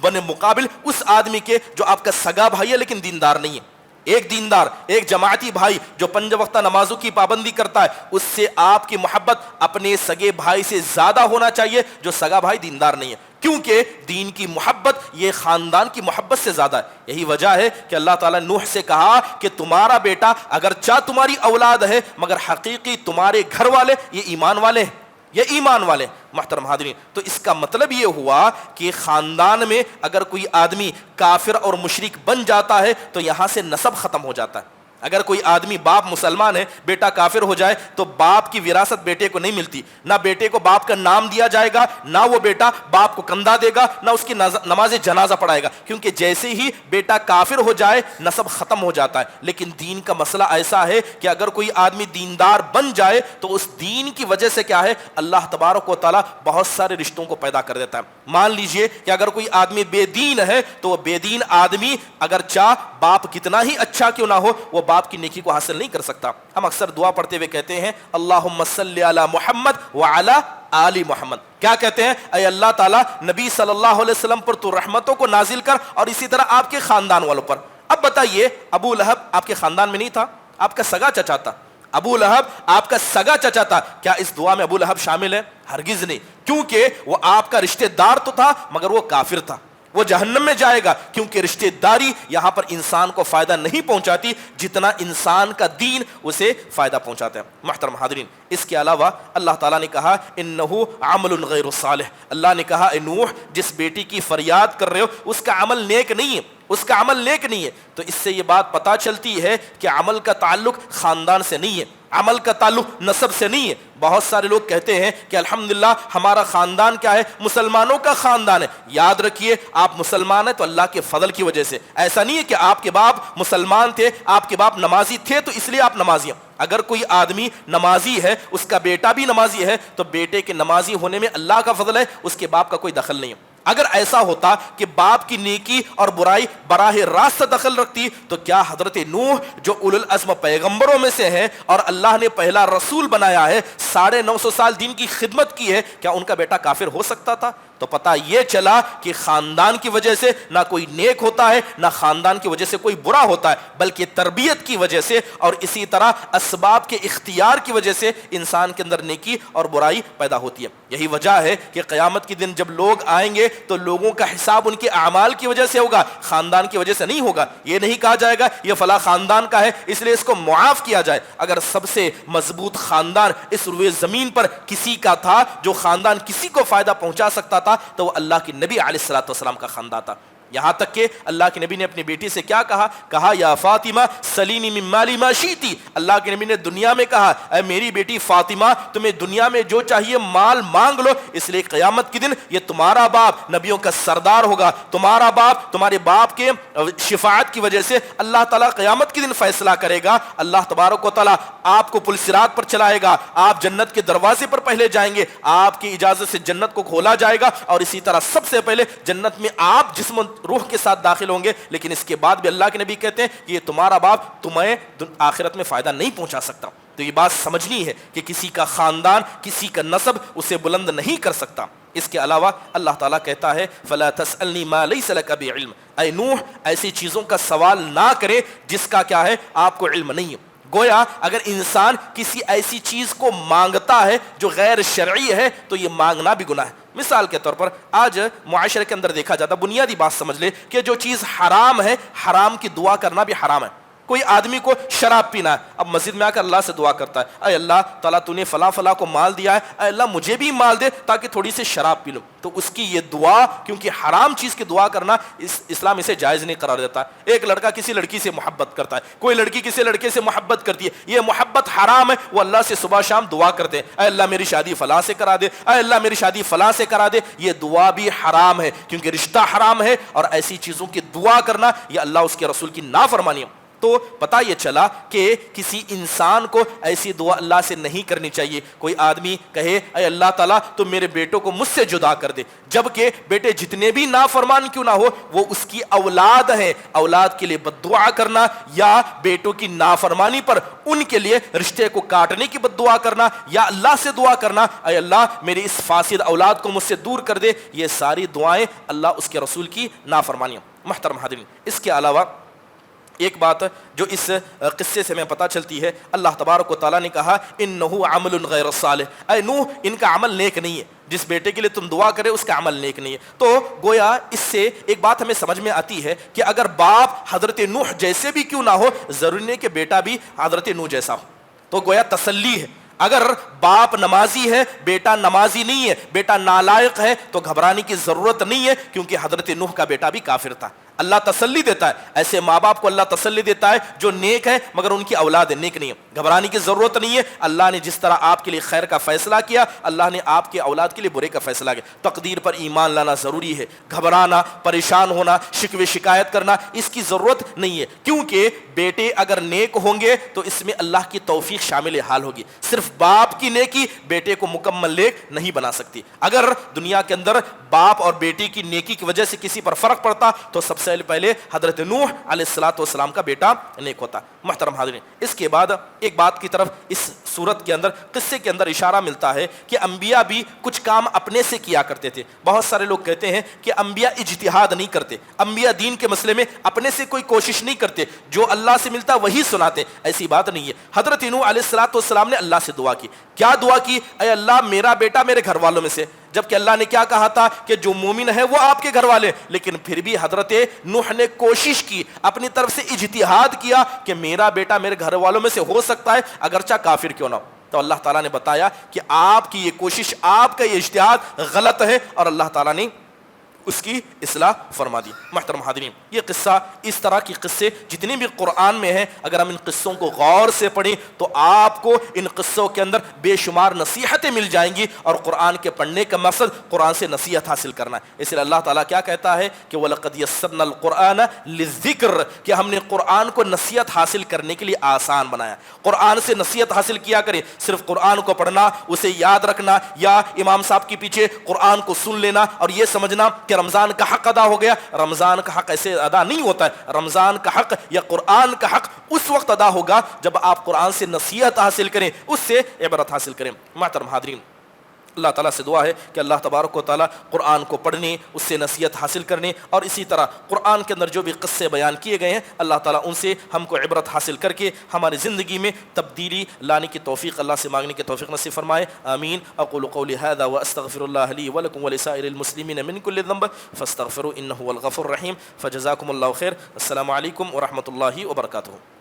Speaker 1: بن مقابل اس آدمی کے جو آپ کا سگا بھائی ہے لیکن دیندار نہیں ہے. ایک دیندار، ایک جماعتی بھائی جو 5 وقتہ نمازوں کی پابندی کرتا ہے، اس سے آپ کی محبت اپنے سگے بھائی سے زیادہ ہونا چاہیے جو سگا بھائی دیندار نہیں ہے، کیونکہ دین کی محبت یہ خاندان کی محبت سے زیادہ ہے. یہی وجہ ہے کہ اللہ تعالیٰ نے نوح سے کہا کہ تمہارا بیٹا اگرچہ تمہاری اولاد ہے مگر حقیقی تمہارے گھر والے یہ ایمان والے ہیں، یہ ایمان والے. محترم حاضرین، تو اس کا مطلب یہ ہوا کہ خاندان میں اگر کوئی آدمی کافر اور مشرک بن جاتا ہے تو یہاں سے نسب ختم ہو جاتا ہے. اگر کوئی آدمی باپ مسلمان ہے بیٹا کافر ہو جائے تو باپ کی وراثت بیٹے کو نہیں ملتی، نہ بیٹے کو باپ کا نام دیا جائے گا، نہ وہ بیٹا باپ کو کندھا دے گا، نہ اس کی نماز جنازہ پڑھائے گا، کیونکہ جیسے ہی بیٹا کافر ہو جائے نسب ختم ہو جاتا ہے. لیکن دین کا مسئلہ ایسا ہے کہ اگر کوئی آدمی دیندار بن جائے تو اس دین کی وجہ سے کیا ہے اللہ تبارک و تعالیٰ بہت سارے رشتوں کو پیدا کر دیتا ہے. مان لیجئے کہ اگر کوئی آدمی بے دین ہے تو وہ بے دین آدمی اگر چاہ باپ کتنا ہی اچھا کیوں نہ ہو وہ باپ کی نیکی کو حاصل نہیں کر سکتا. ہم اکثر دعا پڑھتے ہوئے کہتے ہیں اللہم صلی علی محمد وعلی آل محمد. کیا کہتے ہیں؟ اے اللہ تعالیٰ نبی صلی اللہ علیہ وسلم پر تو رحمتوں کو نازل کر اور اسی طرح آپ کے خاندان والوں پر. اب بتائیے ابو لہب آپ کے خاندان میں نہیں تھا؟ آپ کا سگا چچا تھا. ابو لہب آپ کا سگا چچا تھا. کیا اس دعا میں ابو لہب شامل ہے؟ ہرگز نہیں، کیونکہ وہ آپ کا رشتہ دار تو تھا مگر وہ کافر تھا، وہ جہنم میں جائے گا، کیونکہ رشتہ داری یہاں پر انسان کو فائدہ نہیں پہنچاتی جتنا انسان کا دین اسے فائدہ پہنچاتا ہے. محترم حاضرین، اس کے علاوہ اللہ تعالیٰ نے کہا انہو عمل غیر صالح. اللہ نے کہا اے نوح جس بیٹی کی فریاد کر رہے ہو اس کا عمل نیک نہیں ہے، اس کا عمل نیک نہیں ہے. تو اس سے یہ بات پتہ چلتی ہے کہ عمل کا تعلق خاندان سے نہیں ہے، عمل کا تعلق نسب سے نہیں ہے. بہت سارے لوگ کہتے ہیں کہ الحمدللہ ہمارا خاندان کیا ہے؟ مسلمانوں کا خاندان ہے. یاد رکھیے آپ مسلمان ہیں تو اللہ کے فضل کی وجہ سے. ایسا نہیں ہے کہ آپ کے باپ مسلمان تھے، آپ کے باپ نمازی تھے تو اس لیے آپ نمازی ہیں. اگر کوئی آدمی نمازی ہے اس کا بیٹا بھی نمازی ہے تو بیٹے کے نمازی ہونے میں اللہ کا فضل ہے، اس کے باپ کا کوئی دخل نہیں ہے. اگر ایسا ہوتا کہ باپ کی نیکی اور برائی براہ راست دخل رکھتی تو کیا حضرت نوح جو اولو العزم پیغمبروں میں سے ہیں اور اللہ نے پہلا رسول بنایا ہے، 950 سال دین کی خدمت کی ہے، کیا ان کا بیٹا کافر ہو سکتا تھا؟ تو پتہ یہ چلا کہ خاندان کی وجہ سے نہ کوئی نیک ہوتا ہے نہ خاندان کی وجہ سے کوئی برا ہوتا ہے، بلکہ تربیت کی وجہ سے اور اسی طرح اسباب کے اختیار کی وجہ سے انسان کے اندر نیکی اور برائی پیدا ہوتی ہے. یہی وجہ ہے کہ قیامت کے دن جب لوگ آئیں گے تو لوگوں کا حساب ان کے اعمال کی وجہ سے ہوگا، خاندان کی وجہ سے نہیں ہوگا. یہ نہیں کہا جائے گا یہ فلاں خاندان کا ہے اس لیے اس کو معاف کیا جائے. اگر سب سے مضبوط خاندان اس روئے زمین پر کسی کا تھا جو خاندان کسی کو فائدہ پہنچا سکتا تھا تو وہ اللہ کے نبی علیہ الصلوۃ والسلام کا خاندان تھا. یہاں تک کہ اللہ کے نبی نے اپنی بیٹی سے کیا کہا یا فاطمہ سلینی من مالی ما شئتی. اللہ کے نبی نے دنیا میں کہا اے میری بیٹی فاطمہ تمہیں دنیا میں جو چاہیے مال مانگ لو, اس لیے قیامت کے دن یہ تمہارا باپ نبیوں کا سردار ہوگا, تمہارا باپ تمہارے باپ کے شفاعت کی وجہ سے اللہ تعالیٰ قیامت کے دن فیصلہ کرے گا. اللہ تبارک و تعالیٰ آپ کو پل صراط پر چلائے گا, آپ جنت کے دروازے پر پہلے جائیں گے, آپ کی اجازت سے جنت کو کھولا جائے گا, اور اسی طرح سب سے پہلے جنت میں آپ جسم روح کے ساتھ داخل ہوں گے. لیکن اس کے بعد بھی اللہ کے نبی کہتے ہیں کہ یہ تمہارا باپ تمہیں آخرت میں فائدہ نہیں پہنچا سکتا. تو یہ بات سمجھنی ہے کہ کسی کا خاندان, کسی کا نسب اسے بلند نہیں کر سکتا. اس کے علاوہ اللہ تعالیٰ کہتا ہے فَلَا تَسْأَلْنِي مَا لَيْسَ لَكَ بِعِلْمٍ. اے نوح ایسی چیزوں کا سوال نہ کرے جس کا کیا ہے آپ کو علم نہیں ہے. گویا اگر انسان کسی ایسی چیز کو مانگتا ہے جو غیر شرعی ہے تو یہ مانگنا بھی گناہ ہے. مثال کے طور پر آج معاشرے کے اندر دیکھا جاتا, بنیادی بات سمجھ لے کہ جو چیز حرام ہے, حرام کی دعا کرنا بھی حرام ہے. کوئی آدمی کو شراب پینا ہے, اب مسجد میں آ کر اللہ سے دعا کرتا ہے اے اللہ تعالیٰ تو نے فلاں فلاں کو مال دیا ہے, اے اللہ مجھے بھی مال دے تاکہ تھوڑی سی شراب پی لوں. تو اس کی یہ دعا, کیونکہ حرام چیز کی دعا کرنا اسلام اسے جائز نہیں قرار دیتا. ایک لڑکا کسی لڑکی سے محبت کرتا ہے, کوئی لڑکی کسی لڑکے سے محبت کرتی ہے, یہ محبت حرام ہے, وہ اللہ سے صبح شام دعا کرتے ہیں اے اللہ میری شادی فلاں سے کرا دے, اے اللہ میری شادی فلاں سے کرا دے. یہ دعا بھی حرام ہے کیونکہ رشتہ حرام ہے, اور ایسی چیزوں کی دعا کرنا یہ اللہ اس کے رسول کی نافرمانی ہے. تو پتہ یہ چلا کہ کسی انسان کو ایسی دعا اللہ سے نہیں کرنی چاہیے. کوئی آدمی کہے اے اللہ تعالیٰ تو میرے بیٹوں کو مجھ سے جدا کر دے, جبکہ بیٹے جتنے بھی نافرمان کیوں نہ ہو وہ اس کی اولاد ہے. اولاد کے لیے بد دعا کرنا یا بیٹوں کی نافرمانی پر ان کے لیے رشتے کو کاٹنے کی بد دعا کرنا, یا اللہ سے دعا کرنا اے اللہ میری اس فاسد اولاد کو مجھ سے دور کر دے, یہ ساری دعائیں اللہ اس کے رسول کی نافرمانی. محترم حاضرین, اس کے علاوہ ایک بات جو اس قصے سے ہمیں پتہ چلتی ہے, اللہ تبارک و تعالیٰ نے کہا انہ عمل غیر صالح, اے نوح ان کا عمل نیک نہیں ہے, جس بیٹے کے لیے تم دعا کرے اس کا عمل نیک نہیں ہے. تو گویا اس سے ایک بات ہمیں سمجھ میں آتی ہے کہ اگر باپ حضرت نوح جیسے بھی کیوں نہ ہو, ضروری نہیں کہ بیٹا بھی حضرت نوح جیسا ہو. تو گویا تسلی ہے, اگر باپ نمازی ہے بیٹا نمازی نہیں ہے, بیٹا نالائق ہے, تو گھبرانے کی ضرورت نہیں ہے کیونکہ حضرت نوح کا بیٹا بھی کافر تھا. اللہ تسلی دیتا ہے, ایسے ماں باپ کو اللہ تسلی دیتا ہے جو نیک ہے مگر ان کی اولاد نیک نہیں ہے. گھبرانے کی ضرورت نہیں ہے, اللہ نے جس طرح آپ کے لیے خیر کا فیصلہ کیا اللہ نے آپ کے اولاد کے لیے برے کا فیصلہ کیا. تقدیر پر ایمان لانا ضروری ہے, گھبرانا, پریشان ہونا, شکوے شکایت کرنا اس کی ضرورت نہیں ہے, کیونکہ بیٹے اگر نیک ہوں گے تو اس میں اللہ کی توفیق شامل حال ہوگی. صرف باپ کی نیکی بیٹے کو مکمل نیک نہیں بنا سکتی. اگر دنیا کے اندر باپ اور بیٹی کی نیکی کی وجہ سے کسی پر فرق پڑتا تو سب سے پہلے حضرت نوح علیہ السلام کا بیٹا نیک ہوتا. محترم حاضرین, اس کے بعد ایک بات کی طرف اس صورت کے اندر, قصے کے اندر اشارہ ملتا ہے کہ انبیاء بھی کچھ کام اپنے سے کیا کرتے تھے. بہت سارے لوگ کہتے ہیں کہ انبیاء اجتہاد نہیں کرتے, انبیاء دین کے مسئلے میں اپنے سے کوئی کوشش نہیں کرتے, جو اللہ سے ملتا وہی سناتے. ایسی بات نہیں ہے. حضرت نوح علیہ السلام نے اللہ سے دعا کی. کیا دعا کی؟ اے اللہ میرا بیٹا میرے گھر والوں میں سے, جبکہ اللہ نے کیا کہا تھا کہ جو مومن ہے وہ آپ کے گھر والے. لیکن پھر بھی حضرت نوح نے کوشش کی, اپنی طرف سے اجتہاد کیا کہ میرا بیٹا میرے گھر والوں میں سے ہو سکتا ہے اگرچہ کافر کیوں نہ ہو. تو اللہ تعالیٰ نے بتایا کہ آپ کی یہ کوشش, آپ کا یہ اجتہاد غلط ہے, اور اللہ تعالیٰ نے اس کی اصلاح فرما دی. محترم حاضرین, یہ قصہ, اس طرح کی قصے جتنے بھی قرآن میں ہیں, اگر ہم ان قصوں کو غور سے پڑھیں تو آپ کو ان قصوں کے اندر بے شمار نصیحتیں مل جائیں گی, اور قرآن کے پڑھنے کا مقصد قرآن سے نصیحت حاصل کرنا ہے. اس لیے اللہ تعالیٰ کیا کہتا ہے کہ وَلَقَدْ يَسَّرْنَا الْقُرْآنَ لِلذِّكْرِ, کہ ہم نے قرآن کو نصیحت حاصل کرنے کے لیے آسان بنایا. قرآن سے نصیحت حاصل کیا کریں. صرف قرآن کو پڑھنا, اسے یاد رکھنا, یا امام صاحب کے پیچھے قرآن کو سن لینا اور یہ سمجھنا کہ رمضان کا حق ادا ہو گیا. رمضان کا حق ایسے ادا نہیں ہوتا ہے. رمضان کا حق یا قرآن کا حق اس وقت ادا ہوگا جب آپ قرآن سے نصیحت حاصل کریں, اس سے عبرت حاصل کریں. محترم حاضرین, اللہ تعالیٰ سے دعا ہے کہ اللہ تبارک و تعالیٰ قرآن کو پڑھنے, اس سے نصیحت حاصل کرنے, اور اسی طرح قرآن کے اندر جو بھی قصے بیان کیے گئے ہیں اللہ تعالیٰ ان سے ہم کو عبرت حاصل کر کے ہماری زندگی میں تبدیلی لانے کی توفیق اللہ سے مانگنے کی توفیق نصیب فرمائے. آمین. اقول قولی هذا واستغفر الله لي ولكم ولسائر المسلمين من كل ذنب فاستغفروا انه هو الغفور الرحيم. فجزاكم الله خير. السلام عليكم ورحمة الله وبركاته.